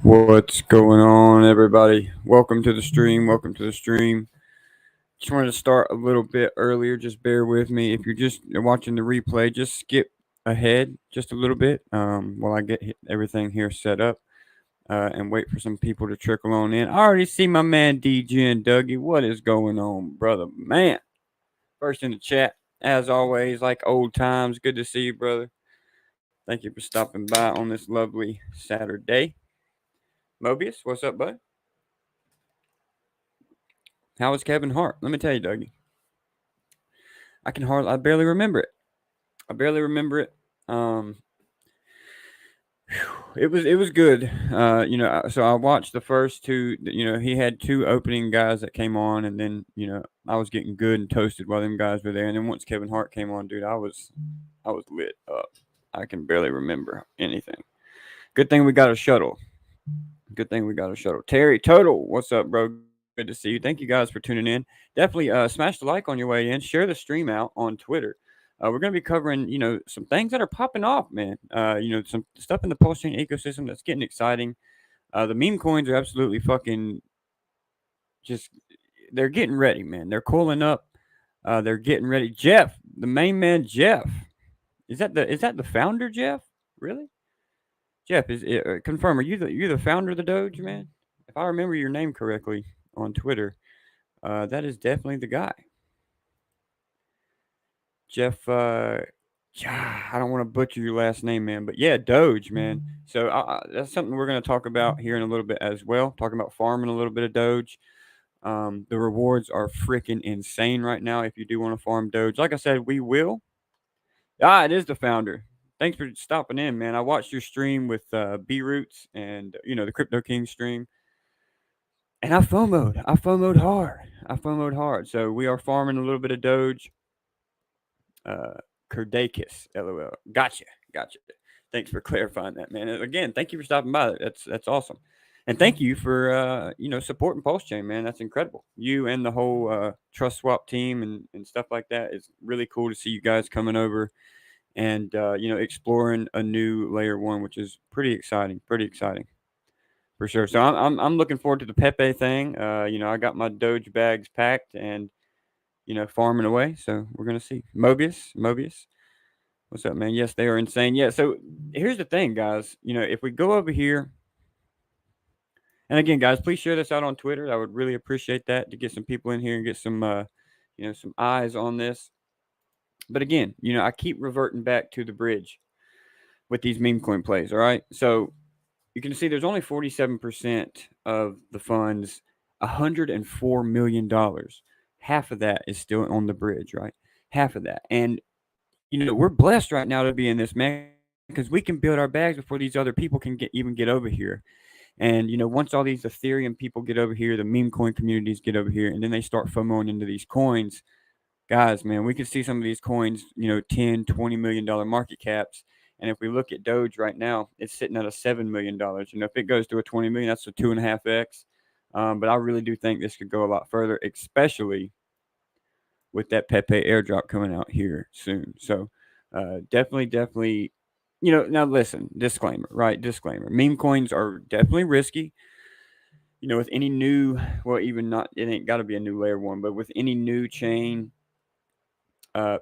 What's going on, everybody? Welcome to the stream. Welcome to the stream. Just wanted to start a little bit earlier. Just bear with me. If you're just watching the replay, just skip ahead just a little bit while I get everything here set up and wait for some people to trickle on in. I already see my man DJ and Dougie. What is going on, brother? Man, first in the chat, as always, like old times. Good to see you, brother. Thank you for stopping by on this lovely Saturday. Mobius, what's up, bud? How was Kevin Hart? Let me tell you, Dougie. I barely remember it. I barely remember it. Um, it was good. So I watched the first two. He had two opening guys that came on, and then I was getting good and toasted while them guys were there. And then once Kevin Hart came on, dude, I was lit up. I can barely remember anything. Good thing we got a shuttle. Good thing we got a shuttle. Terry Total, what's up, bro? Good to see you. Thank you guys for tuning in. Definitely smash the like on your way in. Share the stream out on Twitter. We're going to be covering, some things that are popping off, man. Some stuff in the PulseChain ecosystem that's getting exciting. The meme coins are absolutely fucking just, they're getting ready, man. They're cooling up. They're getting ready. Jeff, the main man, Jeff. Is that the founder, Jeff? Really? Jeff, confirm? Are you the founder of the Doge, man? If I remember your name correctly on Twitter, that is definitely the guy. Jeff. I don't want to butcher your last name, man, but yeah, Doge, man. So that's something we're going to talk about here in a little bit as well. Talking about farming a little bit of Doge. The rewards are freaking insane right now. If you do want to farm Doge, like I said, we will. It is the founder. Thanks for stopping in, man. I watched your stream with B Roots and the Crypto King stream, and I FOMO'd. I FOMO'd hard. I FOMO'd hard. So we are farming a little bit of Doge. Kerdakis, LOL. Gotcha. Thanks for clarifying that, man. And again, thank you for stopping by. That's awesome, and thank you for supporting PulseChain, man. That's incredible. You and the whole Trust Swap team and stuff like that is really cool to see you guys coming over and exploring a new layer one, which is pretty exciting. Pretty exciting for sure. So I'm looking forward to the Pepe thing. I got my Doge bags packed and farming away. So we're gonna see. Mobius, what's up, man? Yes, they are insane. Yeah. So here's the thing, guys. If we go over here, and again, guys, please share this out on Twitter. I would really appreciate that to get some people in here and get some eyes on this. But again, I keep reverting back to the bridge with these meme coin plays. All right. So you can see there's only 47% of the funds, $104 million. Half of that is still on the bridge, right? Half of that. And, we're blessed right now to be in this, man, because we can build our bags before these other people can get over here. And, once all these Ethereum people get over here, the meme coin communities get over here, and then they start FOMOing into these coins, guys, man, we could see some of these coins, 10, $20 million market caps. And if we look at Doge right now, it's sitting at a $7 million. If it goes to a 20 million, that's a 2.5x. But I really do think this could go a lot further, especially with that Pepe airdrop coming out here soon. So definitely, now listen, disclaimer, right? Disclaimer. Meme coins are definitely risky. With any new, well, even not, it ain't got to be a new layer one, but with any new chain,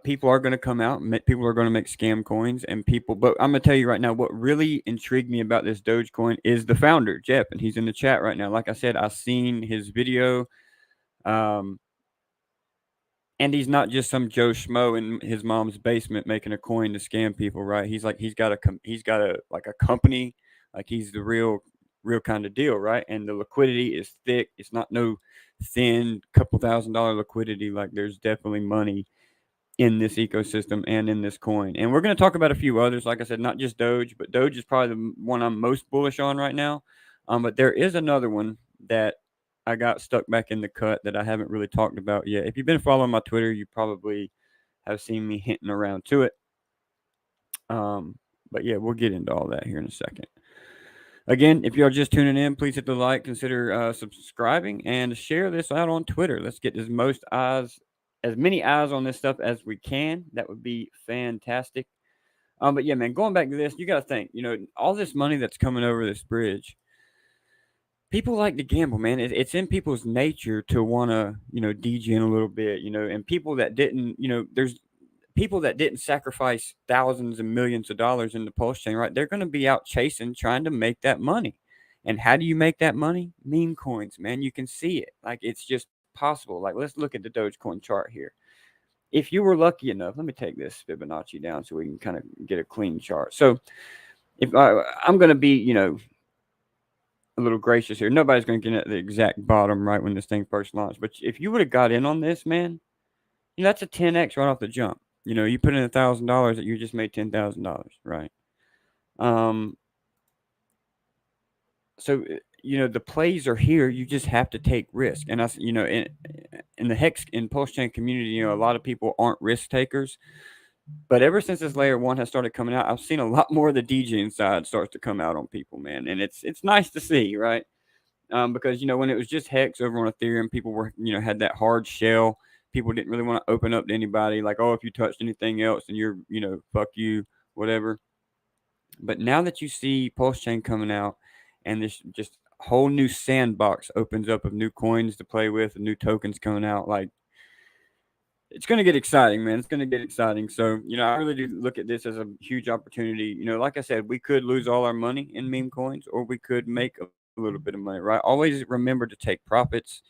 people are going to come out. People are going to make scam coins, and people. But I'm going to tell you right now, what really intrigued me about this Dogecoin is the founder, Jeff, and he's in the chat right now. Like I said, I've seen his video, and he's not just some Joe Schmo in his mom's basement making a coin to scam people, right? He's got a like a company, like he's the real kind of deal, right? And the liquidity is thick. It's not no thin couple $1,000 liquidity. Like there's definitely money in this ecosystem and in this coin. And we're going to talk about a few others. Like I said, not just Doge, but Doge is probably the one I'm most bullish on right now. But there is another one that I got stuck back in the cut that I haven't really talked about yet. If you've been following my Twitter, you probably have seen me hinting around to it. But yeah, we'll get into all that here in a second. Again, if you're just tuning in, please hit the like, consider subscribing, and share this out on Twitter. Let's get as many eyes on this stuff as we can. That would be fantastic. But yeah, man, going back to this, you got to think, all this money that's coming over this bridge, people like to gamble, man. It's in people's nature to want to, degen a little bit, and people that didn't, there's people that didn't sacrifice thousands and millions of dollars in the PulseChain, right? They're going to be out chasing, trying to make that money. And how do you make that money? Meme coins, man. You can see it. Like, it's just possible. Like, let's look at the Dogecoin chart here. If you were lucky enough, let me take this Fibonacci down so we can kind of get a clean chart. So if I'm going to be, a little gracious here. Nobody's going to get at the exact bottom right when this thing first launched. But if you would have got in on this, man, that's a 10x right off the jump. You put in $1,000 that you just made $10,000, right? So the plays are here. You just have to take risk. And us, in the Hex in PulseChain community, a lot of people aren't risk takers. But ever since this layer 1 has started coming out, I've seen a lot more of the DJing side starts to come out on people, man, and it's nice to see, right? Because when it was just Hex over on Ethereum, people were had that hard shell. People didn't really want to open up to anybody. Like, oh, if you touched anything else, then you're fuck you, whatever. But now that you see PulseChain coming out, and this just whole new sandbox opens up of new coins to play with, and new tokens coming out, like, it's going to get exciting, man. It's going to get exciting. So, I really do look at this as a huge opportunity. Like I said, we could lose all our money in meme coins, or we could make a little bit of money, right? Always remember to take profits.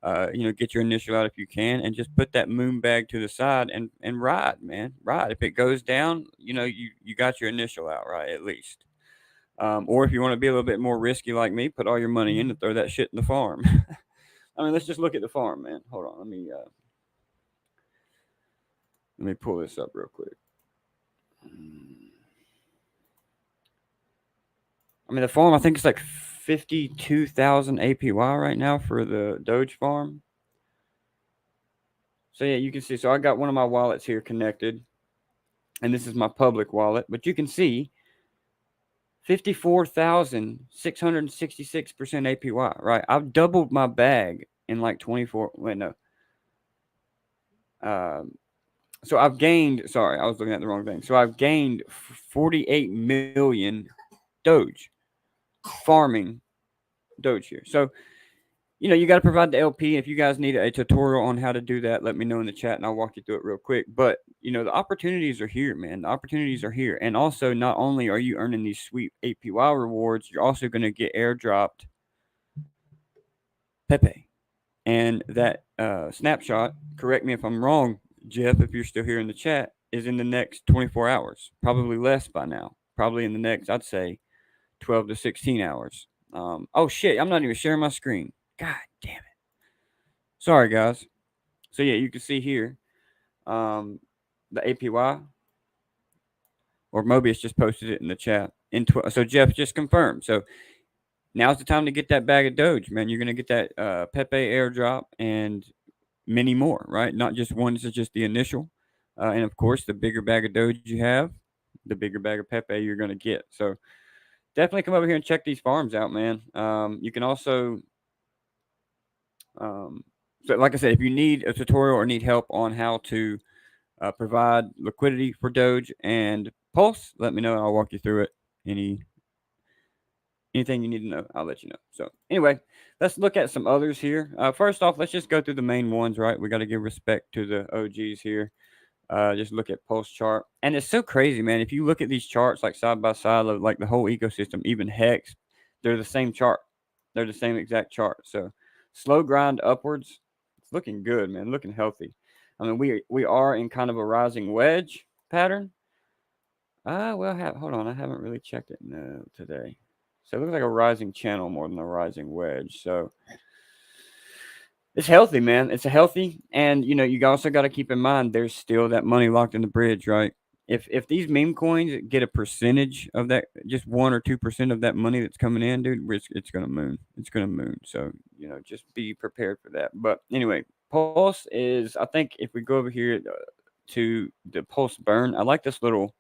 Get your initial out if you can, and just put that moon bag to the side and ride, man. Ride. If it goes down, you got your initial out, right? At least. Or if you want to be a little bit more risky like me, put all your money in and throw that shit in the farm. I mean, let's just look at the farm, man. Hold on, let me pull this up real quick. I mean, the farm, I think it's like 52,000 APY right now for the Doge farm. So yeah, you can see. So I got one of my wallets here connected, and this is my public wallet. But you can see 54,666% APY, right? I've doubled my bag in like 24. Wait, no. So I've gained. Sorry, I was looking at the wrong thing. So I've gained 48 million Doge farming Doge here. So you got to provide the LP. If you guys need a tutorial on how to do that, let me know in the chat and I'll walk you through it real quick. But, the opportunities are here, man. The opportunities are here. And also, not only are you earning these sweet APY rewards, you're also going to get airdropped Pepe. And that snapshot, correct me if I'm wrong, Jeff, if you're still here in the chat, is in the next 24 hours. Probably less by now. Probably in the next, I'd say, 12 to 16 hours. Oh, shit. I'm not even sharing my screen. God damn it. Sorry, guys. So, yeah, you can see here the APY. Or Mobius just posted it in the chat. So, Jeff just confirmed. So, now's the time to get that bag of Doge, man. You're going to get that Pepe airdrop and many more, right? Not just one. This is just the initial. And, of course, the bigger bag of Doge you have, the bigger bag of Pepe you're going to get. So, definitely come over here and check these farms out, man. You can also... so like I said, if you need a tutorial or need help on how to provide liquidity for Doge and Pulse, let me know and I'll walk you through it. Anything you need to know, I'll let you know. So anyway, let's look at some others here. First off, let's just go through the main ones, right? We got to give respect to the OGs here. Just look at Pulse chart. And it's so crazy, man. If you look at these charts like side by side, like the whole ecosystem, even Hex, they're the same chart. They're the same exact chart. So slow grind upwards. It's looking good, man. Looking healthy. I mean, we are in kind of a rising wedge pattern. Well, hold on. I haven't really checked it today. So it looks like a rising channel more than a rising wedge. So it's healthy, man. It's a healthy. And, you also got to keep in mind there's still that money locked in the bridge, right? If these meme coins get a percentage of that, just 1 or 2% of that money that's coming in, dude, it's going to moon. It's going to moon. So, just be prepared for that. But anyway, Pulse is, I think if we go over here to the Pulse burn, I like this little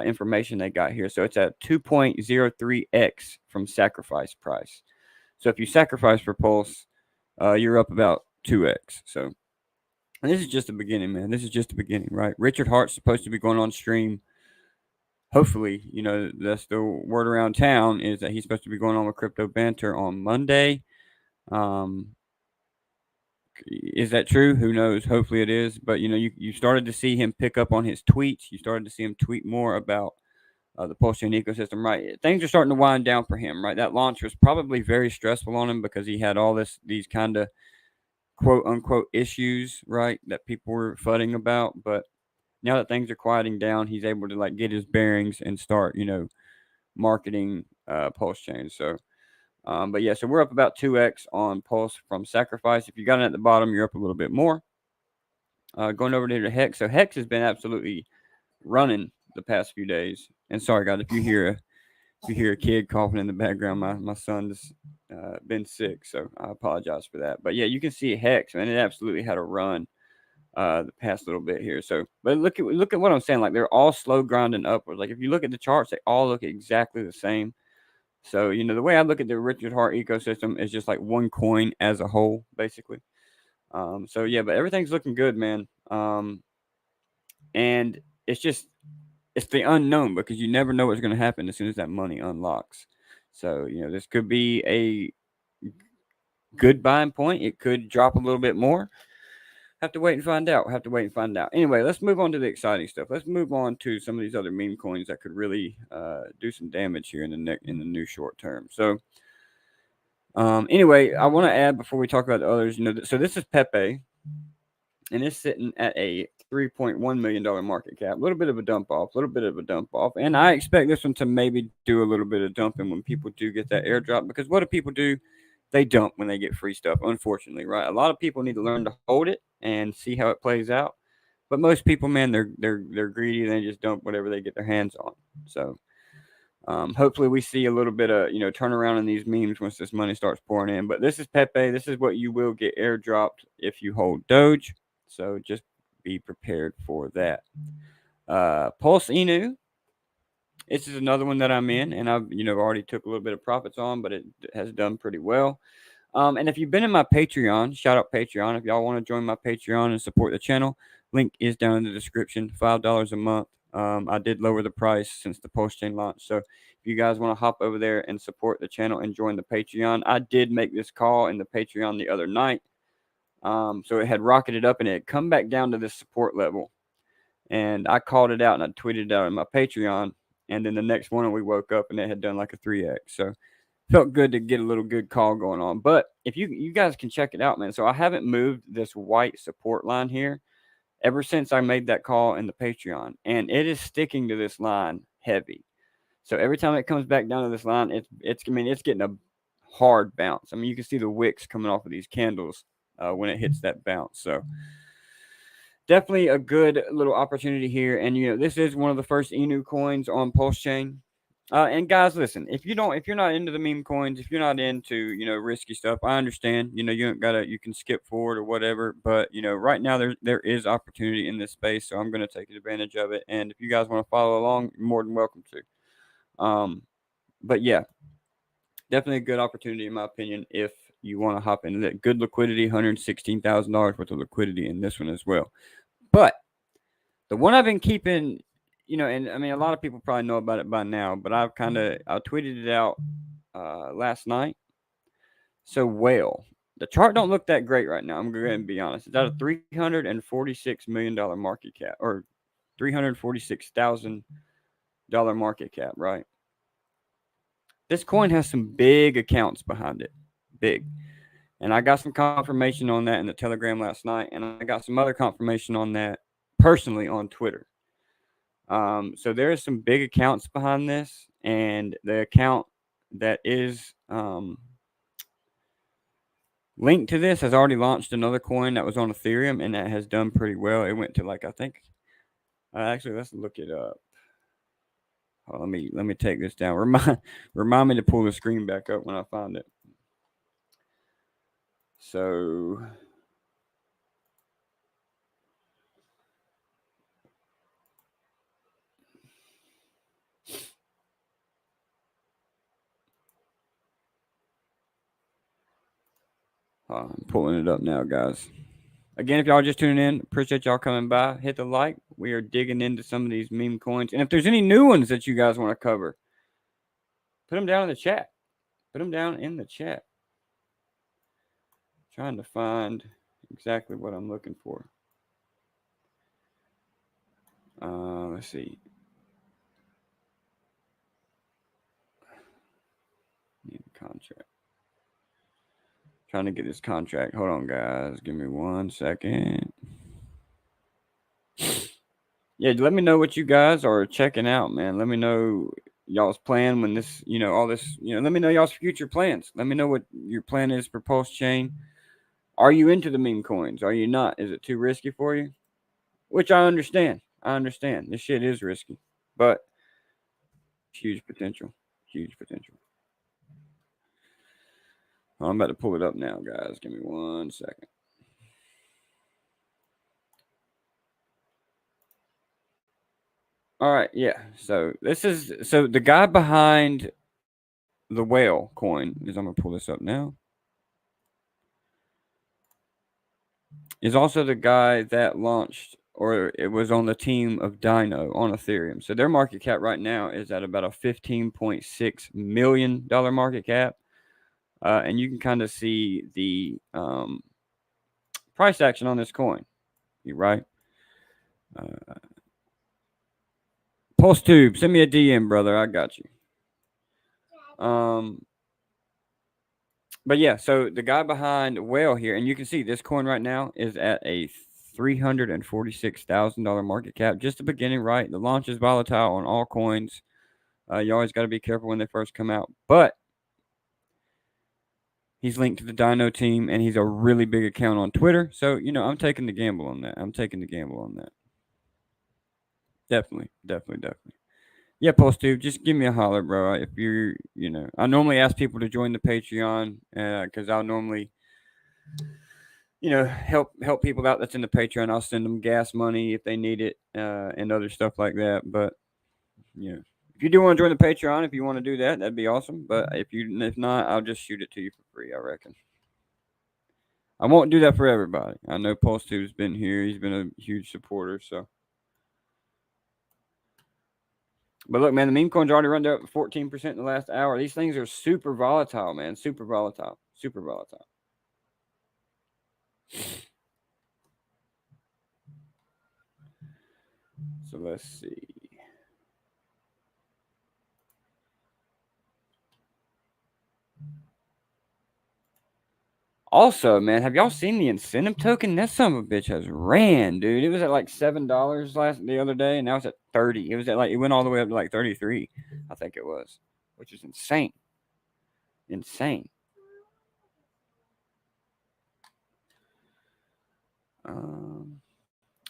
information they got here. So it's at 2.03x from sacrifice price. So if you sacrifice for Pulse, you're up about 2x. So, and this is just the beginning, man. This is just the beginning, right? Richard Hart's supposed to be going on stream hopefully, that's the word around town is that he's supposed to be going on with Crypto Banter on Monday. Um, is that true? Who knows? Hopefully it is. But you started to see him pick up on his tweets. You started to see him tweet more about the PulseChain ecosystem. Right, things are starting to wind down for him. Right, that launch was probably very stressful on him because he had all these kind of quote unquote issues, right, that people were fudding about. But now that things are quieting down, he's able to like get his bearings and start, marketing PulseChain. So, but yeah, so we're up about 2x on Pulse from Sacrifice. If you got it at the bottom, you're up a little bit more. Going over to Hex. So Hex has been absolutely running the past few days. And sorry, guys, if you hear a kid coughing in the background, my son's been sick, so I apologize for that. But yeah, you can see Hex, man. It absolutely had a run the past little bit here. So, but look at what I'm saying. Like they're all slow grinding upwards. Like if you look at the charts, they all look exactly the same. So the way I look at the Richard Hart ecosystem is just like one coin as a whole, basically. So yeah, but everything's looking good, man. And it's the unknown because you never know what's going to happen as soon as that money unlocks. So this could be a good buying point. It could drop a little bit more. Have to wait and find out. Anyway, let's move on to the exciting stuff. Let's move on to some of these other meme coins that could really do some damage here in the new short term. So, anyway, I want to add before we talk about the others. So this is Pepe, and it's sitting at a $3.1 million market cap. A little bit of a dump off. And I expect this one to maybe do a little bit of dumping when people do get that airdrop. Because what do people do? They dump when they get free stuff, unfortunately, right? A lot of people need to learn to hold it and see how it plays out. But most people, man, they're greedy and they just dump whatever they get their hands on. So hopefully we see a little bit of turnaround in these memes once this money starts pouring in. But this is Pepe. This is what you will get airdropped if you hold Doge. So just be prepared for that. Pulse Inu. This is another one that I'm in, and I've already took a little bit of profits on, but it has done pretty well. And if you've been in my Patreon, shout out Patreon. If y'all want to join my Patreon and support the channel, link is down in the description. $5 a month. I did lower the price since the PulseChain launch. So if you guys want to hop over there and support the channel and join the Patreon, I did make this call in the Patreon the other night. So it had rocketed up and it had come back down to this support level. And I called it out and I tweeted it out in my Patreon. And then the next morning we woke up and it had done like a 3x. So felt good to get a little good call going on. But if you guys can check it out, man. So I haven't moved this white support line here ever since I made that call in the Patreon. And it is sticking to this line heavy. So every time it comes back down to this line, it's getting a hard bounce. I mean, you can see the wicks coming off of these candles when it hits that bounce. So definitely a good little opportunity here. And this is one of the first Inu coins on PulseChain. And guys, listen, if you're not into the meme coins, if you're not into, risky stuff, I understand, you can skip forward or whatever. But, right now there is opportunity in this space. So I'm going to take advantage of it. And if you guys want to follow along, you're more than welcome to. But yeah, definitely a good opportunity in my opinion. If you want to hop into that, good liquidity, $116,000 worth of liquidity in this one as well. But the one I've been keeping, and I mean, a lot of people probably know about it by now, but I tweeted it out last night. So Whale, the chart don't look that great right now. I'm going to be honest. It's at a $346 million market cap, or $346,000 market cap, right? This coin has some big accounts behind it, big. And I got some confirmation on that in the Telegram last night, and I got some other confirmation on that personally on Twitter. So there is some big accounts behind this, and the account that is linked to this has already launched another coin that was on Ethereum, and that has done pretty well. It went to like, I think, actually, let's look it up. Oh, let me take this down. Remind me to pull the screen back up when I find it. So I'm pulling it up now, guys. Again, if y'all just tuning in, appreciate y'all coming by. Hit the like. We are digging into some of these meme coins. And if there's any new ones that you guys want to cover, put them down in the chat. Put them down in the chat. Trying to find exactly what I'm looking for. Let's see. Need a contract. Trying to get this contract. Hold on, guys. Give me 1 second. Yeah, let me know what you guys are checking out, man. Let me know y'all's plan when this, all this, let me know y'all's future plans. Let me know what your plan is for PulseChain. Are you into the meme coins? Are you not? Is it too risky for you? Which I understand. I understand. This shit is risky, but huge potential. Huge potential. I'm about to pull it up now, guys. Give me 1 second. All right, yeah. So the guy behind the whale coin is, I'm gonna pull this up now, is also the guy that launched, or it was on the team of Dino on Ethereum. So their market cap right now is at about a $15.6 million market cap. And you can kind of see the price action on this coin. You right? PulseTube, send me a DM, brother. I got you. But yeah, so the guy behind Whale here, and you can see this coin right now is at a $346,000 market cap. Just the beginning, right? The launch is volatile on all coins. You always got to be careful when they first come out. But he's linked to the Dino team, and he's a really big account on Twitter. So, I'm taking the gamble on that. Definitely. Yeah, PulseTube, just give me a holler, bro. If you're, I normally ask people to join the Patreon because I'll normally, help people out that's in the Patreon. I'll send them gas money if they need it and other stuff like that. But, if you do want to join the Patreon, if you want to do that, that'd be awesome. But if not, I'll just shoot it to you for free, I reckon. I won't do that for everybody. I know PulseTube's been here. He's been a huge supporter, so. But look, man, the meme coins already run up 14% in the last hour. These things are super volatile, man. Super volatile. So let's see. Also, man, have y'all seen the incentive token? That son of a bitch has ran, dude. It was at like $7 the other day, and now it's at 30. It went all the way up to like 33, I think it was, which is insane.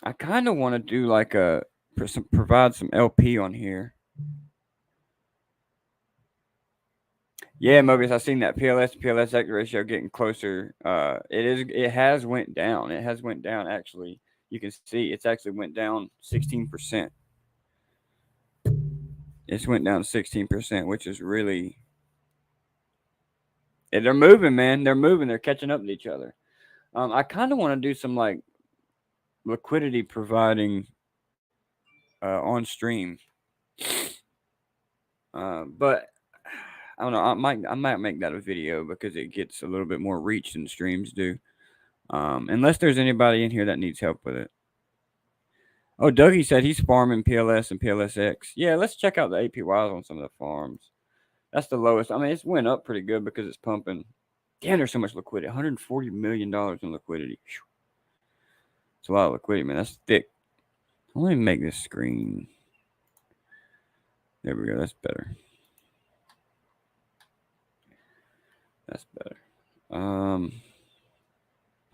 I kind of want to do like provide some LP on here. Yeah, Mobius, I've seen that PLS to PLSX ratio getting closer. It has went down. It has went down actually. You can see it's actually went down 16%. It's went down 16%, which is really. They're moving, man. They're moving. They're catching up to each other. I kind of want to do some like liquidity providing on stream. But I don't know. I might make that a video because it gets a little bit more reach than streams do. Unless there's anybody in here that needs help with it. Oh, Dougie said he's farming PLS and PLSX. Yeah, let's check out the APYs on some of the farms. That's the lowest. I mean, it's went up pretty good because it's pumping. Damn, there's so much liquidity. $140 million in liquidity. It's a lot of liquidity, man. That's thick. Let me make this screen. There we go. That's better.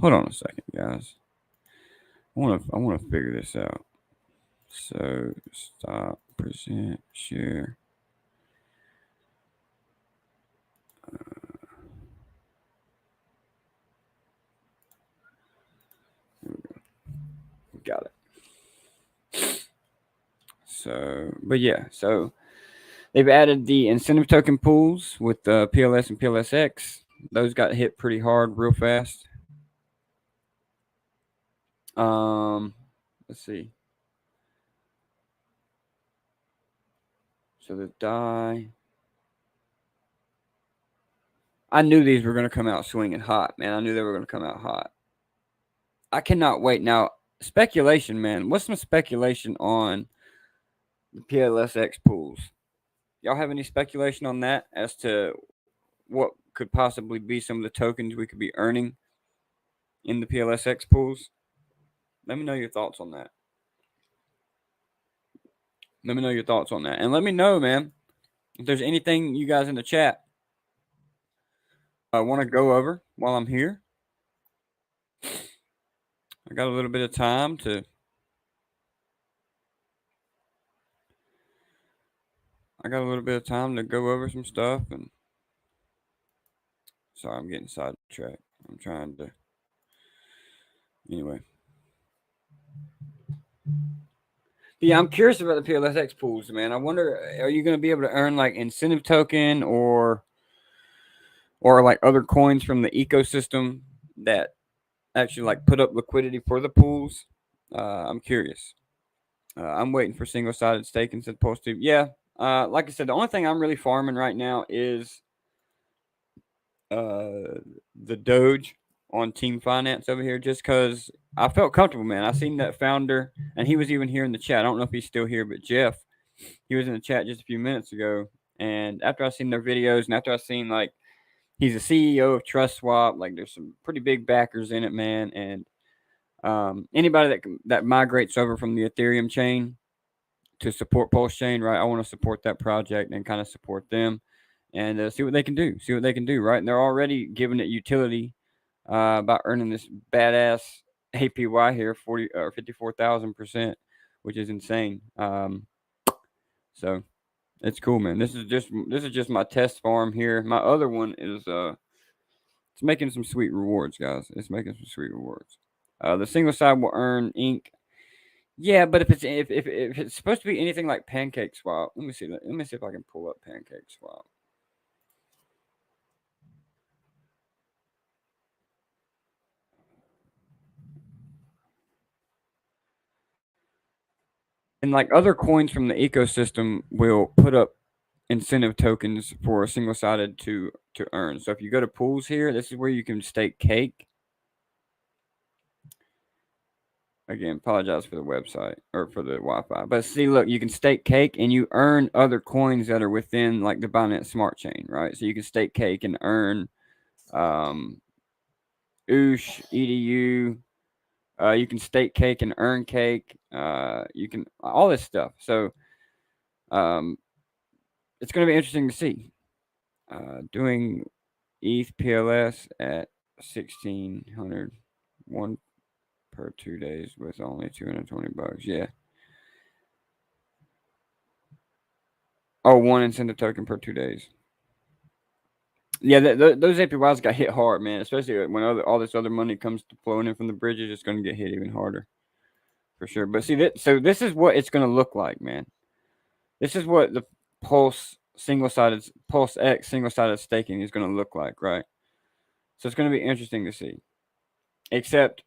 Hold on a second, guys. I want to figure this out. So stop, present, share. Got it. So, but yeah, so they've added the incentive token pools with the PLS and PLSX. Those got hit pretty hard, real fast. Let's see. So the die. I knew these were going to come out swinging hot, man. I knew they were going to come out hot. I cannot wait. Now, speculation, man. What's some speculation on the PLSX pools? Y'all have any speculation on that as to what could possibly be some of the tokens we could be earning in the PLSX pools? Let me know your thoughts on that. Let me know your thoughts on that. And let me know, man, if there's anything you guys in the chat want to go over while I'm here. I got a little bit of time to. I got a little bit of time to go over some stuff, and sorry, I'm getting sidetracked. I'm trying to. Anyway. Yeah, I'm curious about the PLSX pools, man. I wonder, are you going to be able to earn like incentive token or like other coins from the ecosystem that actually like put up liquidity for the pools? I'm curious. I'm waiting for single-sided staking to post to. Yeah, like I said, the only thing I'm really farming right now is the Doge on Team Finance over here, just because I felt comfortable, man. I seen that founder, and he was even here in the chat. I don't know if he's still here, but Jeff, he was in the chat just a few minutes ago. And after I seen their videos, and after I seen like he's a CEO of Trust Swap, like there's some pretty big backers in it, man. And anybody that migrates over from the Ethereum chain to support PulseChain, right? I want to support that project and kind of support them and see what they can do. See what they can do, right? And they're already giving it utility by earning this badass APY here, 40 or 54,000%, which is insane. So it's cool, man. This is just my test farm here. My other one is it's making some sweet rewards, guys. It's making some sweet rewards. The single side will earn ink. Yeah, but if it's supposed to be anything like Pancake Swap, let me see. Let me see if I can pull up Pancake Swap. And like other coins from the ecosystem will put up incentive tokens for a single sided to earn. So if you go to pools here, this is where you can stake cake. Again, apologize for the website or for the Wi-Fi. But see, look, you can stake cake and you earn other coins that are within like the Binance Smart Chain, right? So you can stake cake and earn OOSH, EDU. You can stake cake and earn cake. You can all this stuff. So it's going to be interesting to see. Doing ETH PLS at 1,600, one per 2 days with only $220. Yeah. Oh, one incentive token per 2 days. Yeah, those APYs got hit hard, man. Especially when all this other money comes to flowing in from the bridges, it's going to get hit even harder, for sure. But see, so this is what it's going to look like, man. This is what the Pulse X single-sided staking is going to look like, right? So it's going to be interesting to see. Except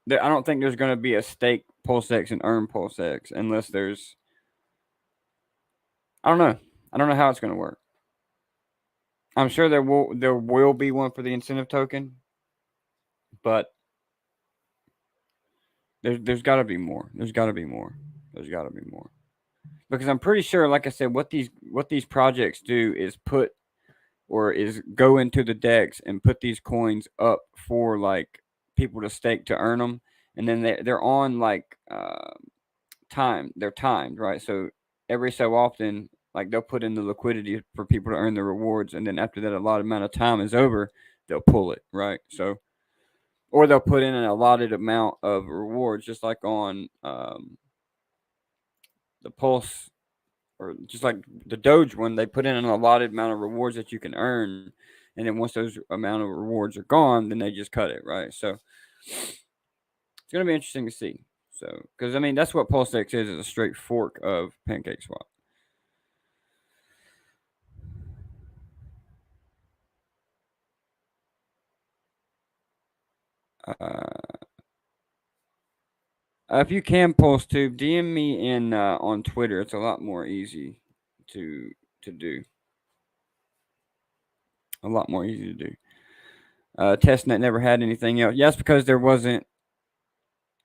I don't think there's going to be a stake PulseX and earn PulseX unless there's. I don't know. I don't know how it's going to work. I'm sure there will be one for the incentive token, but there's got to be more. There's got to be more. There's got to be more. Because I'm pretty sure, like I said, what these projects do is go into the DEX and put these coins up for like people to stake to earn them, and then they're on like time. They're timed, right? So every so often, like they'll put in the liquidity for people to earn the rewards, and then after that allotted amount of time is over, they'll pull it, right? So, or they'll put in an allotted amount of rewards, just like on the Pulse, or just like the Doge one, they put in an allotted amount of rewards that you can earn, and then once those amount of rewards are gone, then they just cut it, right? So it's gonna be interesting to see. So, because I mean, that's what PulseX is a straight fork of Pancake Swap. If you can PulseTube, DM me in on Twitter. It's a lot more easy. to do. A lot more easy to do. Testnet never had anything else. Yes, because there wasn't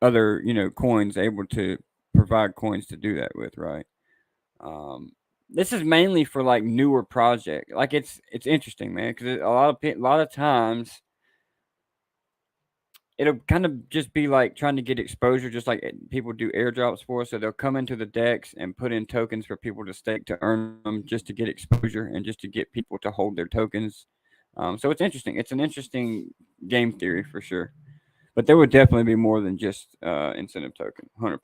other coins able to provide coins to do that with, right? Um, this is mainly for like newer project. Like it's interesting, man, because a lot of times it'll kind of just be like trying to get exposure, just like people do airdrops for. So they'll come into the decks and put in tokens for people to stake to earn them, just to get exposure and just to get people to hold their tokens. So it's interesting. It's an interesting game theory for sure. But there would definitely be more than just incentive token. 100%.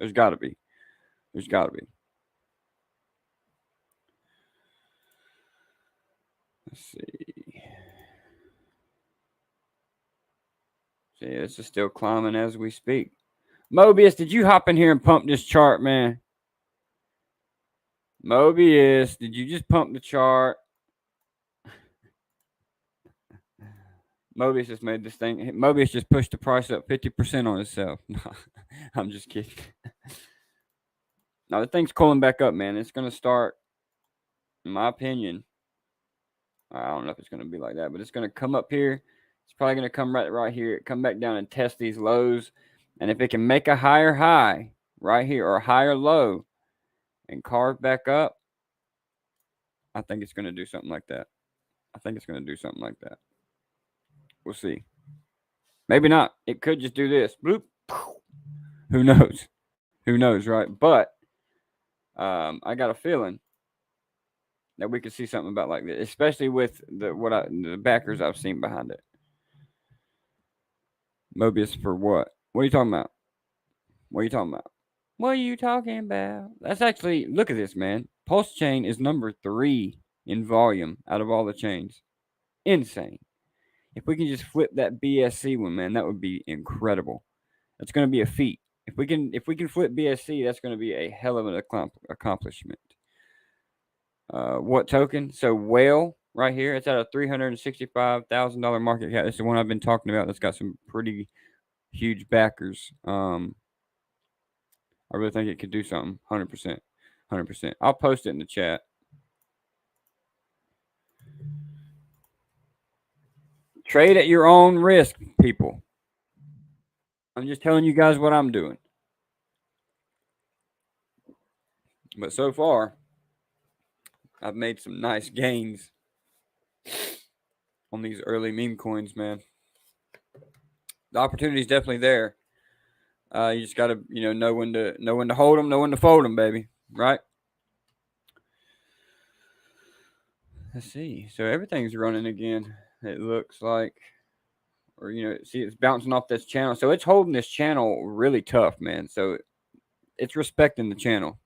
There's got to be. There's got to be. Let's see. See, this is still climbing as we speak. Mobius, did you hop in here and pump this chart, man? Mobius, did you just pump the chart? Mobius just made this thing. Mobius just pushed the price up 50% on itself. I'm just kidding. Now the thing's cooling back up, man. It's gonna start, in my opinion. I don't know if it's gonna be like that, but it's gonna come up here. It's probably gonna come right here. Come back down and test these lows, and if it can make a higher high right here or a higher low, and carve back up, I think it's gonna do something like that. I think it's gonna do something like that. We'll see. Maybe not. It could just do this. Bloop. Who knows? Who knows, right? But I got a feeling that we could see something about like this, especially with the backers I've seen behind it. Mobius for what? What are you talking about? What are you talking about? What are you talking about? That's actually, look at this, man. PulseChain is number 3 in volume out of all the chains. Insane. If we can just flip that BSC one, man, that would be incredible. That's going to be a feat. If we can flip BSC, that's going to be a hell of an accomplishment. What token? So whale right here. It's at a $365,000 market cap. It's the one I've been talking about. That's got some pretty huge backers. I really think it could do something. 100%. 100%. I'll post it in the chat. Trade at your own risk, people. I'm just telling you guys what I'm doing. But so far, I've made some nice gains on these early meme coins, man. The opportunity is definitely there. You just gotta, know when to hold them, know when to fold them, baby. Right? Let's see. So everything's running again. It looks like, or see, it's bouncing off this channel. So it's holding this channel really tough, man. So it's respecting the channel.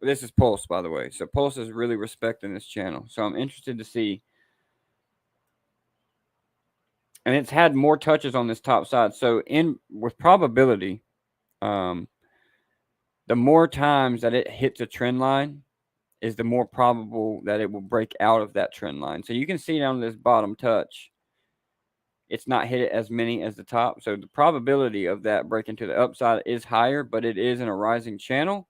This is Pulse, by the way. So Pulse is really respecting this channel. So I'm interested to see. And it's had more touches on this top side. So with probability, the more times that it hits a trend line is the more probable that it will break out of that trend line. So you can see down this bottom touch, it's not hit it as many as the top. So the probability of that breaking to the upside is higher, but it is in a rising channel,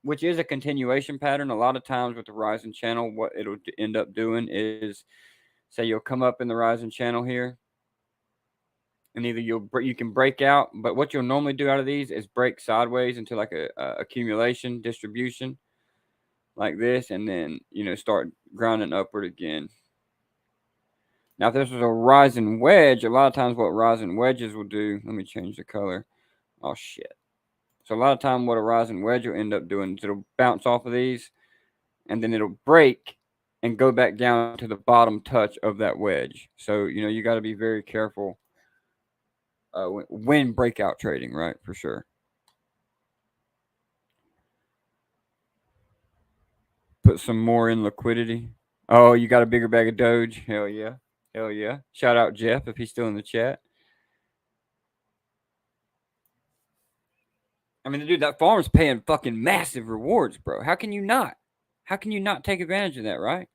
which is a continuation pattern. A lot of times with the rising channel, what it'll end up doing is, say you'll come up in the rising channel here, and either you can break out, but what you'll normally do out of these is break sideways into like a accumulation distribution like this, and then start grounding upward again. Now, if this was a rising wedge, a lot of times what rising wedges will do, let me change the color. Oh shit. So a lot of time what a rising wedge will end up doing is it'll bounce off of these, and then it'll break and go back down to the bottom touch of that wedge. So you got to be very careful when breakout trading, right? For sure. Put some more in liquidity. Oh, you got a bigger bag of Doge? Hell yeah. Hell yeah. Shout out Jeff if he's still in the chat. I mean, dude, that farm's paying fucking massive rewards, bro. How can you not? How can you not take advantage of that, right?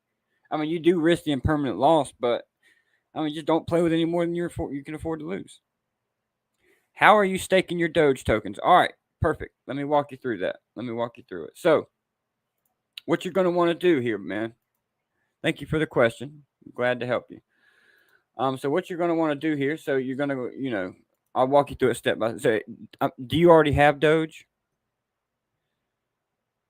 I mean, you do risk the impermanent loss, but I mean, just don't play with any more than you can afford to lose. How are you staking your Doge tokens? All right, perfect. Let me walk you through that. Let me walk you through it. So, what you're going to want to do here, man. Thank you for the question. I'm glad to help you. So what you're going to want to do here? So you're going to, I'll walk you through it step by step. So, do you already have Doge?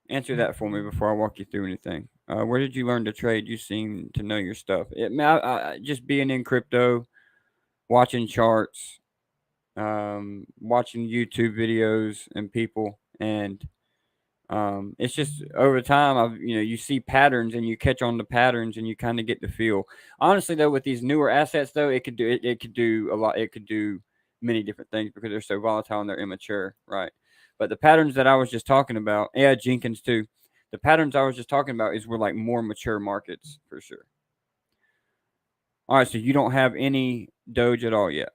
Answer that for me before I walk you through anything. Where did you learn to trade? You seem to know your stuff. Just being in crypto, watching charts, watching YouTube videos and people, and it's just over time. You see patterns and you catch on the patterns and you kind of get the feel. Honestly, though, with these newer assets, though, it could do a lot. It could do many different things because they're so volatile and they're immature, right? But the patterns that I was just talking about, yeah, Jenkins too. The patterns I was just talking about were like more mature markets for sure. All right, so you don't have any Doge at all yet.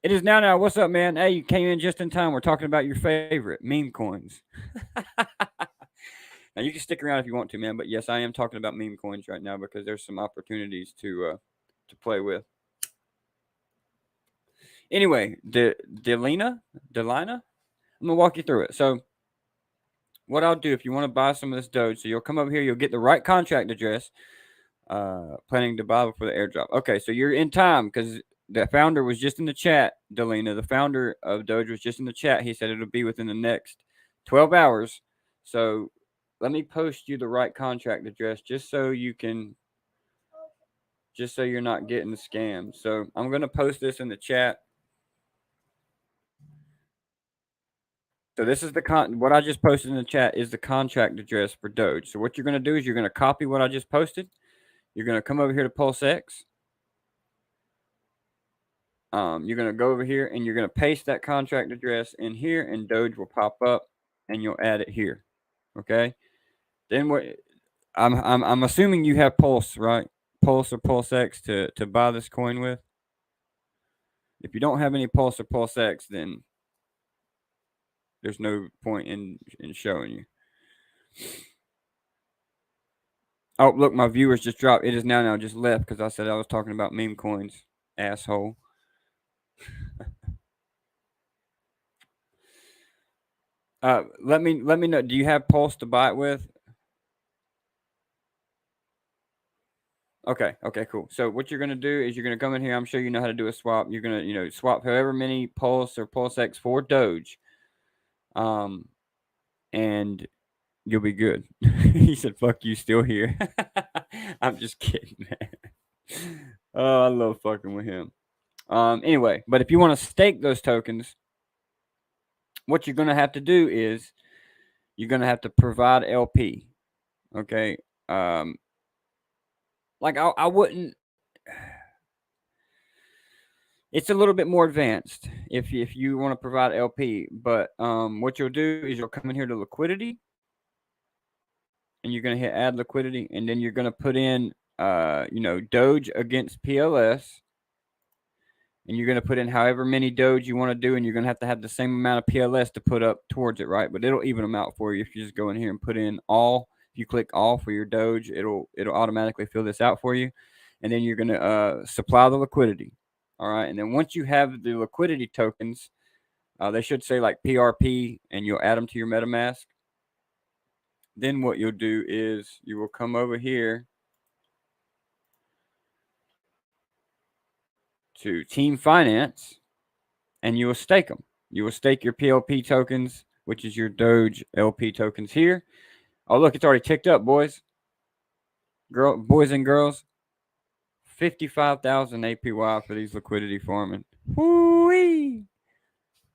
It is now. What's up, man? Hey, you came in just in time. We're talking about your favorite meme coins. Now you can stick around if you want to, man. But yes, I am talking about meme coins right now because there's some opportunities to play with. Anyway, Delina, I'm gonna walk you through it. So, what I'll do if you want to buy some of this Doge, so you'll come over here, you'll get the right contract address. Planning to buy before the airdrop. Okay, so you're in time because the founder was just in the chat. Delina, the founder of Doge, was just in the chat. He said it'll be within the next 12 hours. So let me post you the right contract address just so you're not getting scammed. So I'm gonna post this in the chat. So this is what I just posted in the chat is the contract address for Doge. So what you're gonna do is you're gonna copy what I just posted. You're gonna come over here to PulseX. You're gonna go over here and you're gonna paste that contract address in here, and Doge will pop up, and you'll add it here. Okay. Then what? I'm assuming you have Pulse, right? Pulse or PulseX to buy this coin with. If you don't have any Pulse or PulseX, then there's no point in showing you. Oh, look, my viewers just dropped. It is now just left because I said I was talking about meme coins, asshole. Let me know. Do you have Pulse to buy it with? Okay, cool. So what you're gonna do is you're gonna come in here. I'm sure you know how to do a swap. You're gonna swap however many Pulse or PulseX for Doge, and you'll be good. He said, "Fuck you, still here." I'm just kidding, man. Oh, I love fucking with him. Anyway, but if you want to stake those tokens, what you're gonna have to do is you're gonna have to provide LP. Okay. Like I wouldn't. It's a little bit more advanced if you want to provide LP, but what you'll do is you'll come in here to liquidity, and you're gonna hit add liquidity, and then you're gonna put in Doge against PLS, and you're gonna put in however many Doge you want to do, and you're gonna have to have the same amount of PLS to put up towards it, right? But it'll even them out for you if you just go in here and put in all. If you click all for your Doge, it'll automatically fill this out for you, and then you're gonna supply the liquidity. All right, and then once you have the liquidity tokens, they should say like PRP, and you'll add them to your MetaMask. Then what you'll do is you will come over here to Team Finance, and you will stake them. You will stake your PLP tokens, which is your Doge LP tokens here. Oh, look, it's already ticked up, boys and girls. 55,000 APY for these liquidity farming. Woo-wee!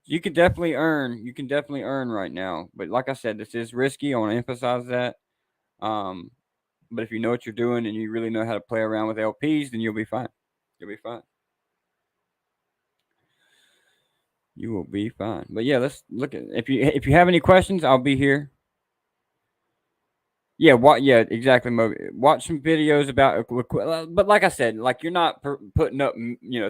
You can definitely earn. You can definitely earn right now. But like I said, this is risky. I want to emphasize that. But if you know what you're doing and you really know how to play around with LPs, then you'll be fine. You'll be fine. You will be fine. But yeah, let's look at if you have any questions, I'll be here. Yeah, yeah, exactly. Watch some videos about, but like I said, like you're not putting up,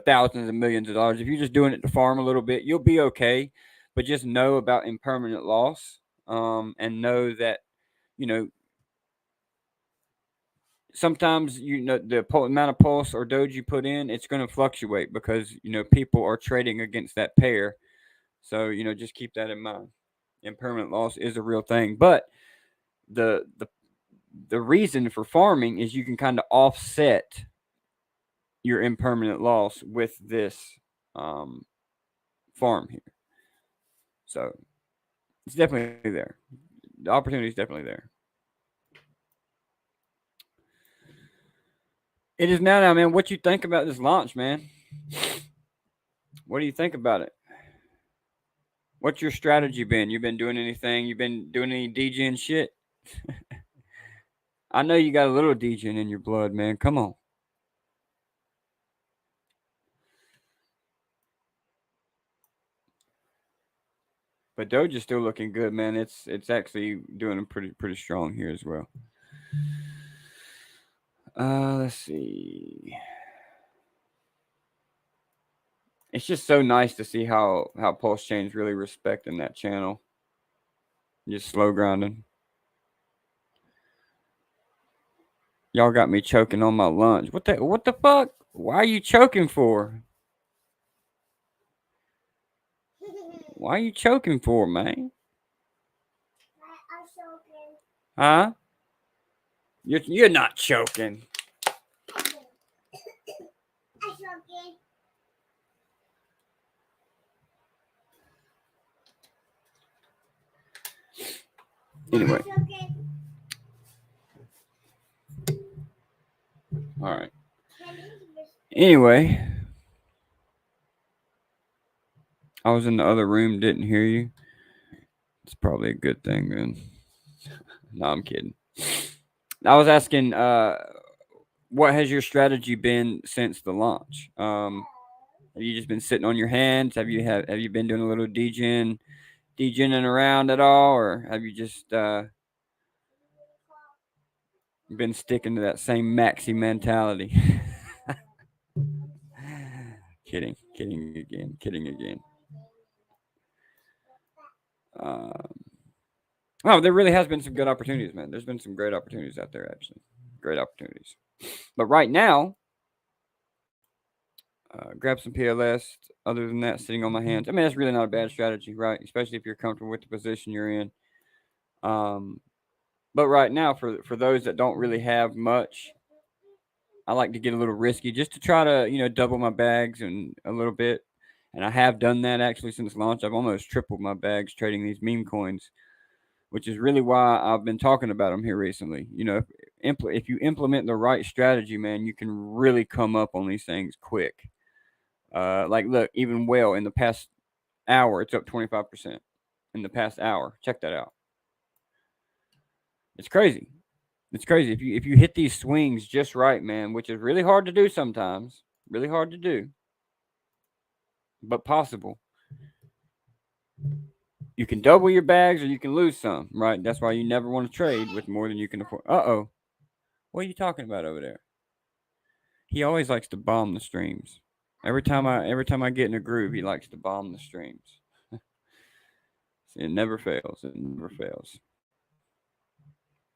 thousands and millions of dollars. If you're just doing it to farm a little bit, you'll be okay. But just know about impermanent loss, and know that, sometimes the amount of Pulse or Doge you put in, it's going to fluctuate because people are trading against that pair. So just keep that in mind. Impermanent loss is a real thing, but the the reason for farming is you can kind of offset your impermanent loss with this farm here. So it's definitely there. The opportunity is definitely there. It is now, man. What you think about this launch, man? What do you think about it? What's your strategy been? You been doing anything? You been doing any DJing shit? I know you got a little DJing in your blood, man. Come on. But Doge is still looking good, man. It's actually doing pretty strong here as well. Let's see. It's just so nice to see how PulseChain is really respecting that channel. Just slow grinding. Y'all got me choking on my lunch. What the fuck? Why are you choking for? Why are you choking for, man? I'm choking. Huh? You're not choking. I'm choking. Anyway. All right. Anyway, I was in the other room, didn't hear you. It's probably a good thing then. No, I'm kidding. I was asking, what has your strategy been since the launch? Have you just been sitting on your hands? Have you been doing a little DJing around at all, or have you just been sticking to that same maxi mentality? Kidding again. Oh, there really has been some good opportunities, man. There's been some great opportunities out there, actually. Great opportunities. But right now, grab some PLS. Other than that, sitting on my hands. I mean, that's really not a bad strategy, right? Especially if you're comfortable with the position you're in. But right now, for those that don't really have much, I like to get a little risky just to try to, double my bags and a little bit. And I have done that actually since launch. I've almost tripled my bags trading these meme coins, which is really why I've been talking about them here recently. If you implement the right strategy, man, you can really come up on these things quick. Like, look, even whale in the past hour, it's up 25% in the past hour. Check that out. It's crazy. It's crazy. If you hit these swings just right, man, which is really hard to do sometimes, really hard to do, but possible. You can double your bags or you can lose some, right? That's why you never want to trade with more than you can afford. Uh-oh. What are you talking about over there? He always likes to bomb the streams. Every time I get in a groove, he likes to bomb the streams. It never fails. It never fails.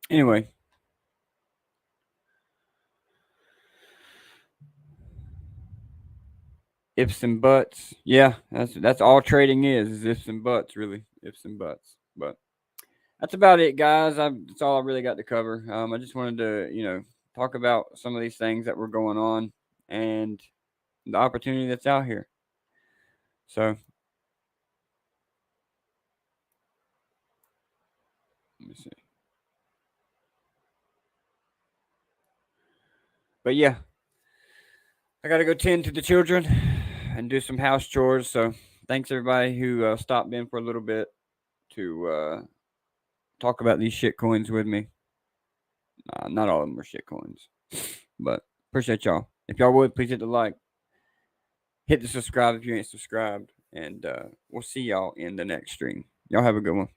Anyway. Ifs and buts. Yeah, that's all trading is ifs and buts, really. Ifs and buts. But that's about it, guys. That's all I really got to cover. I just wanted to, talk about some of these things that were going on and the opportunity that's out here. So let me see. But yeah, I got to go tend to the children and do some house chores. So thanks everybody who stopped in for a little bit to talk about these shit coins with me. Not all of them are shit coins, but appreciate y'all. If y'all would, please hit the like, hit the subscribe if you ain't subscribed, and we'll see y'all in the next stream. Y'all have a good one.